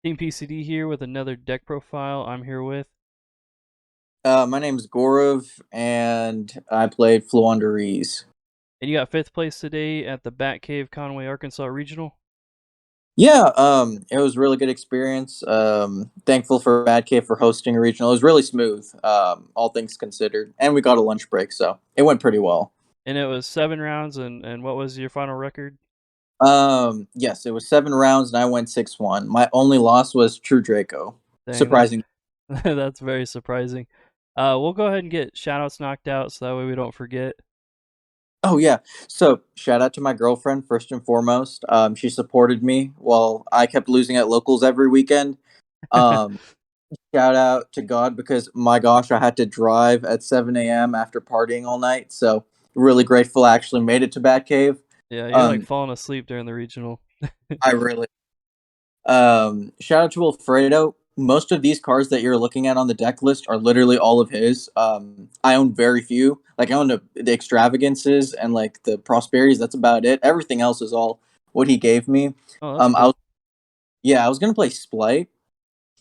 Team PCD here with another deck profile. I'm here with. My name's Gaurav, and I played Floowandereeze. And you got fifth place today at the Bat Cave Conway, Arkansas Regional. Yeah, it was a really good experience. Thankful for Bad Cave for hosting a regional. It was really smooth, all things considered, and we got a lunch break, so it went pretty well. And it was 7 rounds, and what was your final record? Yes, it was 7 rounds, and I went 6-1. My only loss was True Draco. Dang, Surprising. that's very surprising. We'll go ahead and get shoutouts knocked out so that way we don't forget. Oh yeah. So shout out to my girlfriend first and foremost. She supported me while I kept losing at locals every weekend. Um, Shout out to God because my gosh, I had to drive at 7 a.m. after partying all night. So really grateful I actually made it to Batcave. Yeah, you're like Um, falling asleep during the regional. I really shout out to Alfredo. Most of these cards that you're looking at on the deck list are literally all of his. I own very few. Like I own the extravagances and like the prosperities. That's about it. Everything else is all what he gave me. Oh, that's Um, I cool. was yeah, I was gonna play Splite.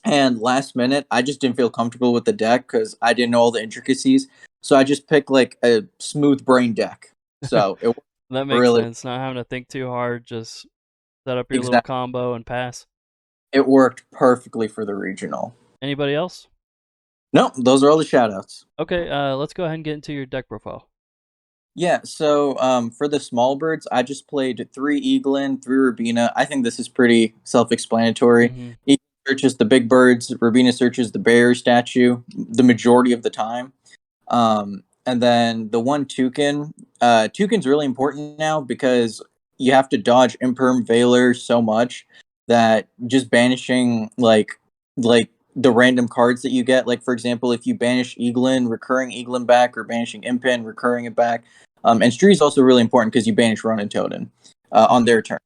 And last minute, I just didn't feel comfortable with the deck because I didn't know all the intricacies. So I just picked like a smooth brain deck. So it worked That makes really sense. Not having to think too hard, just set up your little exact. combo and pass. It worked perfectly for the regional. Anybody else? No, those are all the shoutouts. Okay, let's go ahead and get into your deck profile. Yeah, so for the small birds, I just played 3 Eaglin, 3 Rubina. I think this is pretty self-explanatory. Mm-hmm. Eaglin searches the big birds, Rubina searches the bear statue the majority of the time. And then the one Toucan, Toucan's really important now because you have to dodge Imperm Veiler so much that just banishing like the random cards that you get, like for example, if you banish Eaglin, recurring Eaglin back, or banishing Impen, recurring it back. And Stree is also really important because you banish Ronin Totem on Mm-hmm. their turn.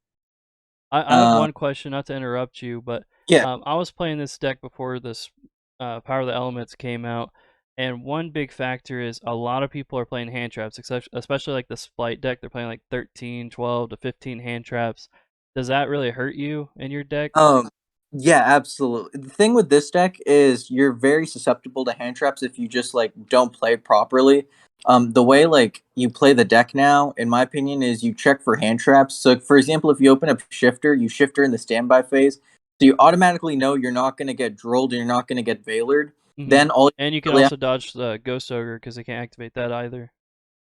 I have Uh, one question, not to interrupt you, but yeah. I was playing this deck before this Power of the Elements came out, and one big factor is a lot of people are playing hand traps, especially like the Splight deck. They're playing like 13, 12 to 15 hand traps. Does that really hurt you in your deck? Um, yeah, absolutely. The thing with this deck is you're very susceptible to hand traps if you just like don't play properly. The way like you play the deck now, in my opinion, is you check for hand traps. So, for example, if you open up Shifter, you Shifter in the standby phase, so you automatically know you're not going to get drolled and you're not going to get Veilered. Hmm. Then all And you can you really also dodge the Ghost Ogre because they can't activate that either.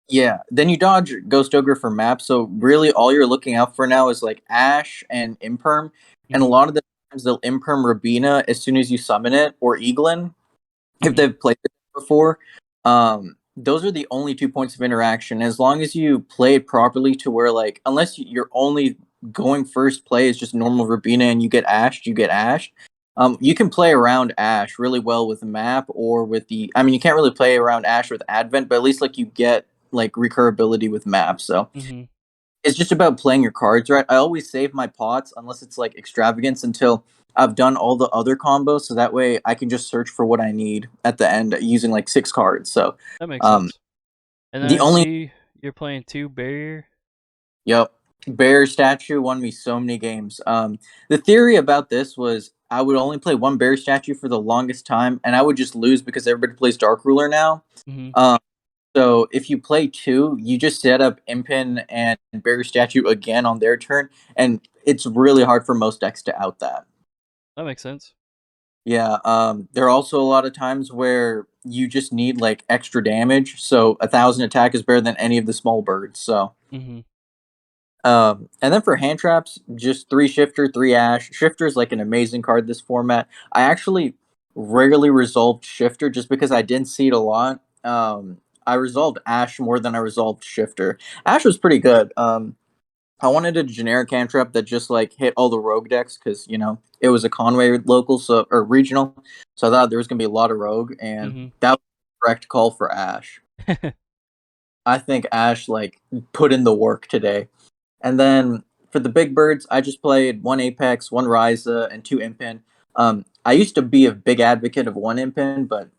yeah, then you dodge Ghost Ogre for maps. So really, all you're looking out for now is like Ash and Imperm, and a Hmm. lot of the times they'll Imperm Rabina as soon as you summon it, or Eaglin if Hmm. they've played it before. Those are the only 2 points of interaction. As long as you play it properly, to where like unless you're only going first play is just normal Rabina and you get Ashed, you get Ashed. You can play around Ash really well with the map or with the. I mean, you can't really play around Ash with Advent, but at least like you get like recurability with maps. So Hmm. it's just about playing your cards right. I always save my pots unless it's like extravagance until I've done all the other combos, so that way I can just search for what I need at the end using like 6 cards. So, That makes um, sense. And then the I only see you're playing two barrier. yep, bear statue won me so many games. The theory about this was I would only play one bear statue for the longest time, and I would just lose because everybody plays Dark Ruler now. Hmm. Um, So if you play two, you just set up Impin and Barrier Statue again on their turn, and it's really hard for most decks to out that. That makes sense. Yeah, there are also a lot of times where you just need like extra damage, so 1,000 attack is better than any of the small birds. So, Hmm. and then for hand traps, just 3 Shifter, 3 Ash. Shifter is like an amazing card this format. I actually rarely resolved Shifter just because I didn't see it a lot. I resolved Ash more than I resolved Shifter. Ash was pretty good. I wanted a generic hand trap that just like hit all the rogue decks because it was a Conway local or regional, so I thought there was gonna be a lot of rogue, and Hmm. that was the correct call for Ash. I think Ash like put in the work today. And then for the big birds, I just played 1 Apex, 1 Ryza, and 2 Impin. I used to be a big advocate of 1 Impin, but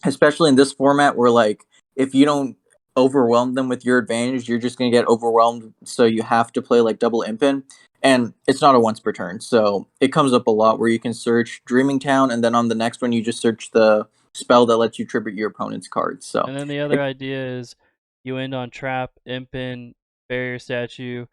especially in this format where like if you don't overwhelm them with your advantage, you're just going to get overwhelmed. So you have to play like double impin. And it's not a once per turn. So it comes up a lot where you can search Dreaming Town, and then on the next one, you just search the spell that lets you tribute your opponent's cards. So And then the other it, idea is you end on trap, impin, barrier statue,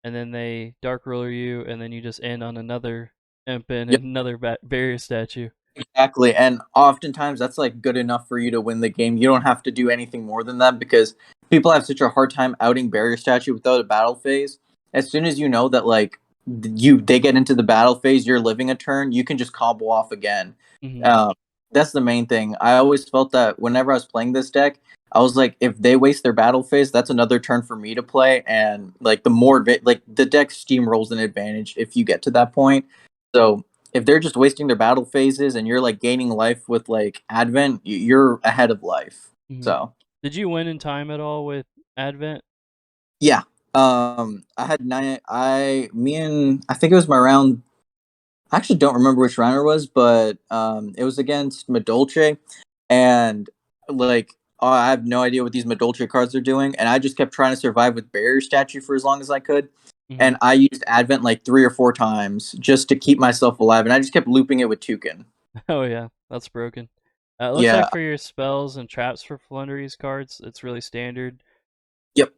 and then they dark ruler you, and then you just end on another impin yep, and another barrier statue. exactly. And oftentimes that's like good enough for you to win the game. You don't have to do anything more than that because people have such a hard time outing Barrier Statue without a battle phase. As soon as you know that like they get into the battle phase, you're living a turn, you can just combo off again. Hmm. Um, that's the main thing. I always felt that whenever I was playing this deck, I was like, if they waste their battle phase, that's another turn for me to play. And like like the deck steamrolls an advantage if you get to that point. So if they're just wasting their battle phases and you're like gaining life with like Advent, you're ahead of life. Hmm. So Did you win in time at all with Advent? yeah, I had nine. Me and I think it was my round. I actually don't remember which round it was, but it was against Madolche, and like I have no idea what these Madolche cards are doing, and I just kept trying to survive with Barrier Statue for as long as I could, Hmm. and I used Advent like 3 or 4 times just to keep myself alive, and I just kept looping it with Toucan. Oh yeah, that's broken. It looks like Yeah, for your spells and traps for Floowandereeze cards, it's really standard. yep.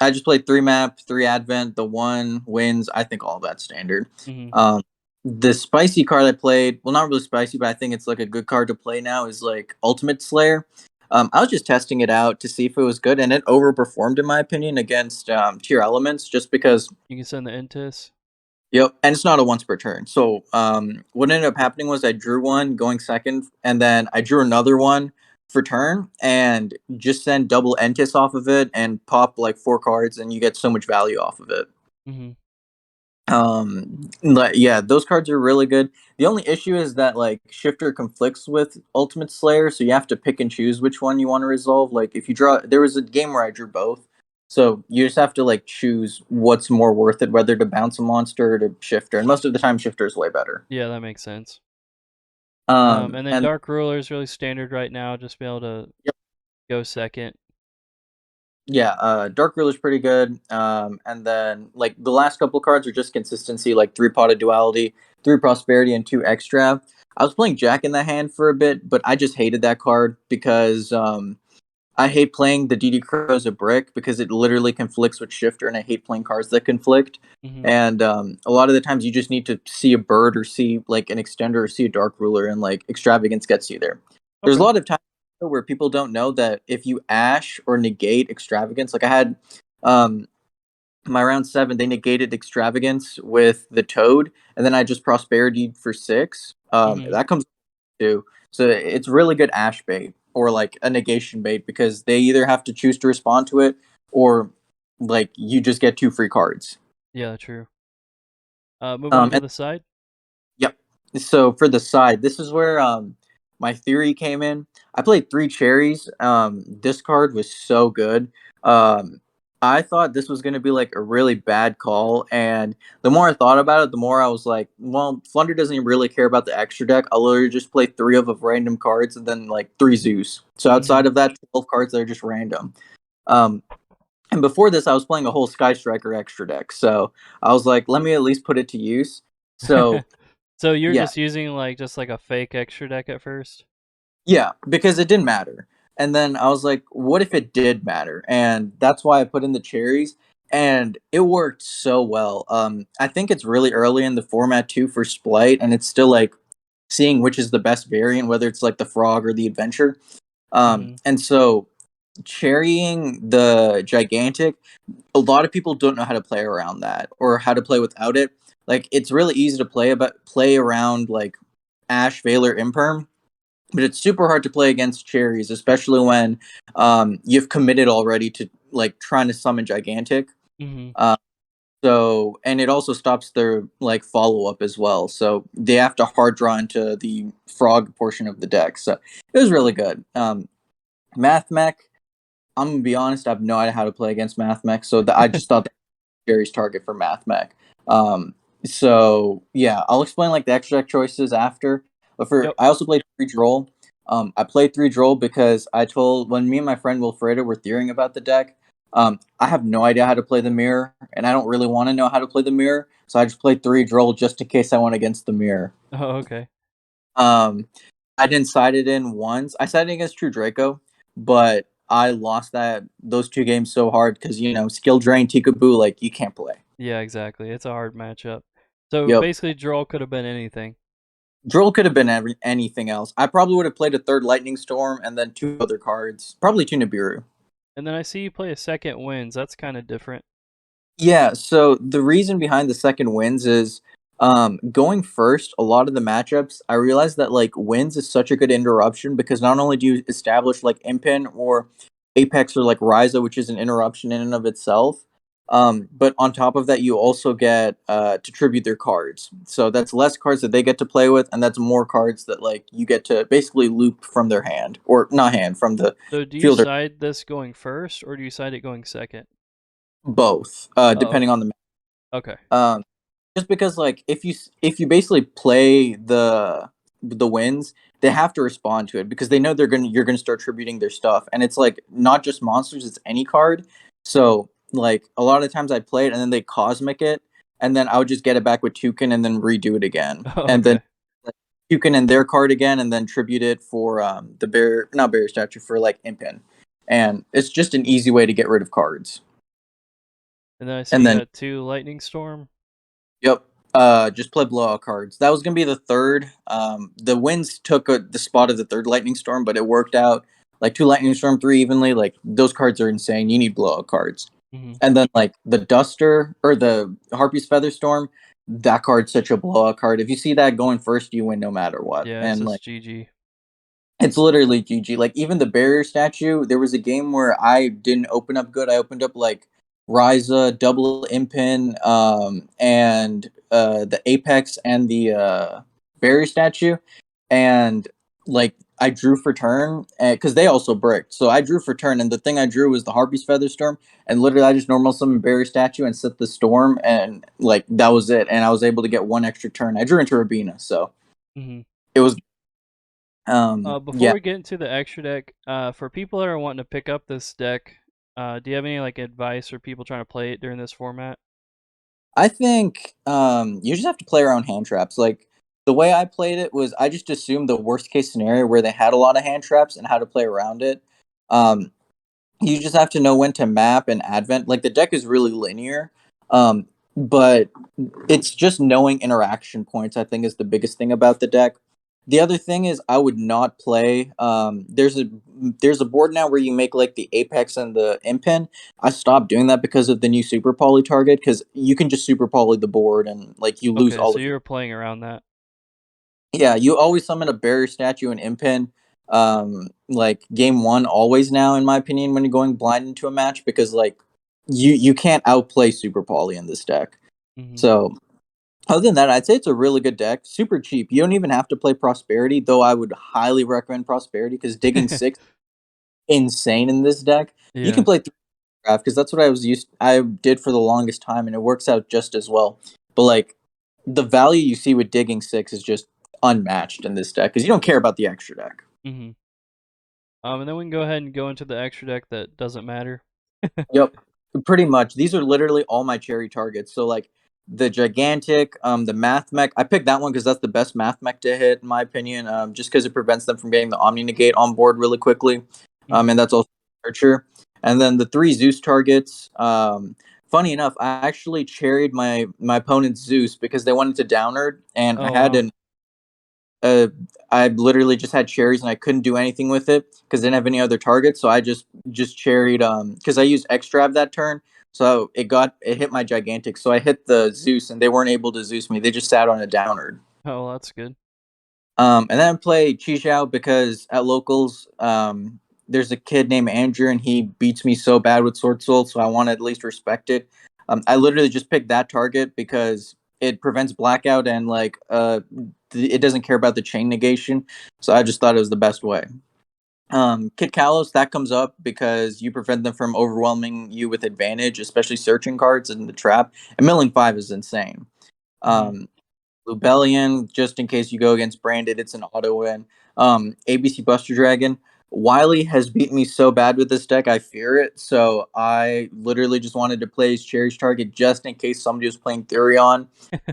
I just played 3 map, 3 Advent. The one wins. I think all of that's standard. Hmm. Um, the spicy card I played, well, not really spicy, but I think it's like a good card to play now, is like Ultimate Slayer. I was just testing it out to see if it was good, and it overperformed in my opinion against tier elements, just because. You can send the Intis. Yep, and it's not a once per turn. So what ended up happening was I drew one going second, and then I drew another one for turn, and just send double Entis off of it and pop like 4 cards, and you get so much value off of it. Hmm. Yeah, those cards are really good. The only issue is that like Shifter conflicts with Ultimate Slayer, so you have to pick and choose which one you want to resolve. Like if you draw, there was a game where I drew both, so you just have to like choose what's more worth it, whether to bounce a monster or to Shifter. And most of the time, Shifter is way better. Yeah, that makes sense. And then And Dark Ruler is really standard right now. Just be able to yep, go second. yeah, Dark Ruler's pretty good. And then like the last couple cards are just consistency, like 3 Potted Duality, 3 Prosperity, and 2 Extra. I was playing Jack in the Hand for a bit, but I just hated that card because I hate playing the DD Crow as a brick because it literally conflicts with Shifter, and I hate playing cards that conflict. Hmm. And a lot of the times you just need to see a bird or see like an extender or see a Dark Ruler, and like Extravagance gets you there. There's a Okay. lot of times where people don't know that if you Ash or negate Extravagance, like I had um, my round 7, they negated Extravagance with the Toad, and then I just Prosperity for 6. Hmm. That comes too. So it's really good Ash bait or like a negation bait because they either have to choose to respond to it or like you just get 2 free cards. Yeah, true. Move on to And the side. yep. So for the side, this is where my theory came in. I played 3 cherries. This card was so good. Um I thought this was going to be like a really bad call, and the more I thought about it, the more I was like, well, Flunder doesn't even really care about the extra deck. I'll literally just play 3 of random cards and then like 3 Zeus. So Hmm. outside of that, 12 cards that are just random. Um and before this, I was playing a whole Sky Striker extra deck. So I was like, let me at least put it to use. So So you're yeah, just using like just like a fake extra deck at first. yeah, because it didn't matter. And then I was like, what if it did matter? And that's why I put in the cherries. And it worked so well. I think it's really early in the format too for Splight, and it's still like seeing which is the best variant, whether it's like the frog or the adventure. Hmm. And so cherrying the gigantic, a lot of people don't know how to play around that or how to play without it. Like it's really easy to play around like Ash, Valor, Imperm, but it's super hard to play against cherries, especially when you've committed already to like trying to summon gigantic. Hmm. Uh, and it also stops their like follow up as well. So they have to hard draw into the frog portion of the deck. So it was really good. Math Mech, I'm gonna be honest, I have no idea how to play against Math Mech, so I just thought that was Jerry's target for Math Mech. So yeah, I'll explain like the extra deck choices after. But for Yep. I also played free roll. I played 3 Droll because I told when me and my friend Wilfredo were theorying about the deck, I have no idea how to play the mirror, and I don't really want to know how to play the mirror, so I just played 3 Droll just in case I went against the mirror. Oh, okay. Um, I didn't side it in once. I sided against True Draco, but I lost those 2 games so hard because skill drain Tikaboo, like you can't play. Yeah, exactly. It's a hard matchup. So Yep. basically, draw could have been anything. Droll could have been anything else. I probably would have played a third Lightning Storm and then 2 other cards, probably 2 Nibiru. And then I see you play a second wins. That's kind of different. Yeah, so the reason behind the second wins is going first, a lot of the matchups, I realized that like wins is such a good interruption because not only do you establish like Impin or Apex or like Ryza, which is an interruption in and of itself, but on top of that, you also get to tribute their cards. So that's less cards that they get to play with, and that's more cards that like you get to basically loop from their hand, or not hand, from the So do you fielder. side this going first, or do you side it going second? Both, Oh, depending okay. on the Okay. just because like if you basically play the wins, they have to respond to it because they know you're gonna start tributing their stuff, and it's like not just monsters, it's any card. So like a lot of times I play it and then they cosmic it, and then I would just get it back with Toucan and then redo it again, Oh, and then okay. like, Toucan and their card again, and then tribute it for the bear not bear statue for like Impin, and it's just an easy way to get rid of cards, And then I see and you then got two lightning storm. yep. Just play blowout cards. That was gonna be the third. The winds took the spot of the third lightning storm, but it worked out. Like 2 lightning storm, 3 evenly. Like those cards are insane. You need blowout cards. Hmm. And then like the duster or the harpy's feather storm. That card's such a blowout card. If you see that going first, you win no matter what. Yeah, it's And like just GG. it's literally GG. Like even the barrier statue, there was a game where I didn't open up good. I opened up like Ryza, double Impin, and the Apex and the barrier statue, and like I drew for turn because they also bricked. So I drew for turn, and the thing I drew was the Harpy's Feather Storm, and literally I just normal summoned barrier statue and set the storm, and like that was it. And I was able to get 1 extra turn. I drew into Rabina, so Hmm. it was Before yeah. we get into the extra deck, for people that are wanting to pick up this deck, do you have any like advice for people trying to play it during this format? I think you just have to play around hand traps. Like the way I played it was I just assumed the worst case scenario where they had a lot of hand traps and how to play around it. Um, you just have to know when to map and advent. Like the deck is really linear, but it's just knowing interaction points. I think is the biggest thing about the deck. The other thing is I would not play. There's a board now where you make like the apex and the impin. I stopped doing that because of the new super poly target because you can just super poly the board and like you lose Okay, all so of your. you were playing around that. Yeah, you always summon a barrier statue and impin. Like game one always now in my opinion when you're going blind into a match because like you can't outplay super poly in this deck. Hmm. So other than that, I'd say it's a really good deck. Super cheap. You don't even have to play Prosperity, though I would highly recommend Prosperity because digging six insane in this deck. You can Yeah. play 3 draft because that's what I did for the longest time, and it works out just as well. But like the value you see with digging six is just unmatched in this deck because you don't care about the extra deck. Hmm. And then we can go ahead and go into the extra deck that doesn't matter. Yep. Pretty much. These are literally all my cherry targets. So like the gigantic, the math mech. I picked that one because that's the best math mech to hit, in my opinion. Just because it prevents them from getting the Omni Negate on board really quickly. Hmm. And that's also Archer. And then the 3 Zeus targets. Funny enough, I actually cherried my opponent's Zeus because they wanted to downer, and I Oh had wow. an uh, I literally just had cherries and I couldn't do anything with it because I didn't have any other targets. So I just cherried because I used extrav that turn. So it hit my gigantic. So I hit the Zeus and they weren't able to Zeus me. They just sat on a downer. Oh, well, that's good. And then I play Chi because at locals, there's a kid named Andrew and he beats me so bad with Sword Soul, so I want to at least respect it. I literally just picked that target because it prevents blackout and like it doesn't care about the chain negation, so I just thought it was the best way. Kid Kalos, that comes up because you prevent them from overwhelming you with advantage, especially searching cards in the trap. And milling 5 is insane. Hmm. Um, Lubellion, just in case you go against Branded, it's an auto win. ABC Buster Dragon. Wiley has beaten me so bad with this deck, I fear it. So I literally just wanted to play his Cherish Target just in case somebody was playing Therion.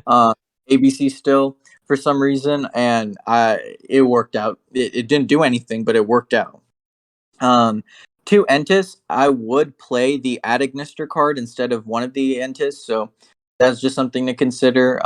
Uh, ABC still for some reason, and it worked out. It didn't do anything, but it worked out. Um, Two Entis, I would play the Adagnister card instead of one of the Entis, so that's just something to consider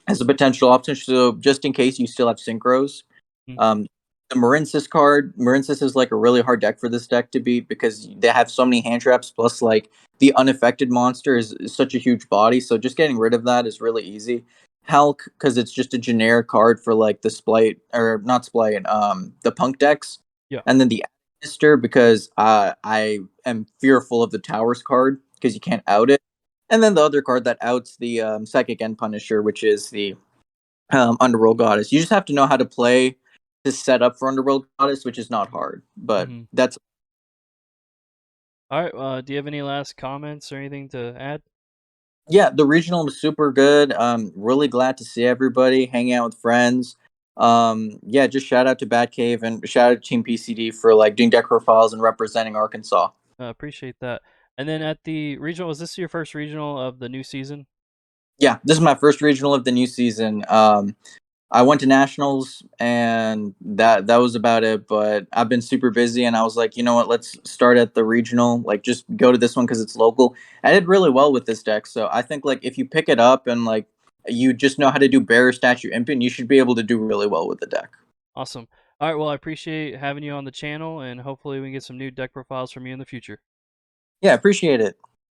as a potential option. So just in case you still have Synchros. Mhm. Um, the Marinsis card, Marinsis is like a really hard deck for this deck to beat because they have so many hand traps. Plus, like the unaffected monster is such a huge body, so just getting rid of that is really easy. Hulk, because it's just a generic card for like the Splight or not Splight, the Punk decks, Yeah. and then the Mister because I am fearful of the Towers card because you can't out it, and then the other card that outs the Psychic End Punisher, which is the Underworld Goddess. You just have to know how to play to set up for Underworld Goddess, which is not hard. But Mhm. that's All right. Do you have any last comments or anything to add? yeah, the regional was super good. Really glad to see everybody, hanging out with friends. Yeah, just shout out to Bat Cave and shout out to Team PCD for like doing deck profiles and representing Arkansas. Appreciate that. And then at the regional, was this your first regional of the new season? Yeah, this is my first regional of the new season. I went to nationals and that was about it. But I've been super busy, and I was like, you know what? Let's start at the regional. Like, just go to this one because it's local. I did really well with this deck, so I think like if you pick it up and like you just know how to do Bearer Statue Impant, you should be able to do really well with the deck. Awesome. All right. Well, I appreciate having you on the channel, and hopefully we can get some new deck profiles from you in the future. Yeah, appreciate it.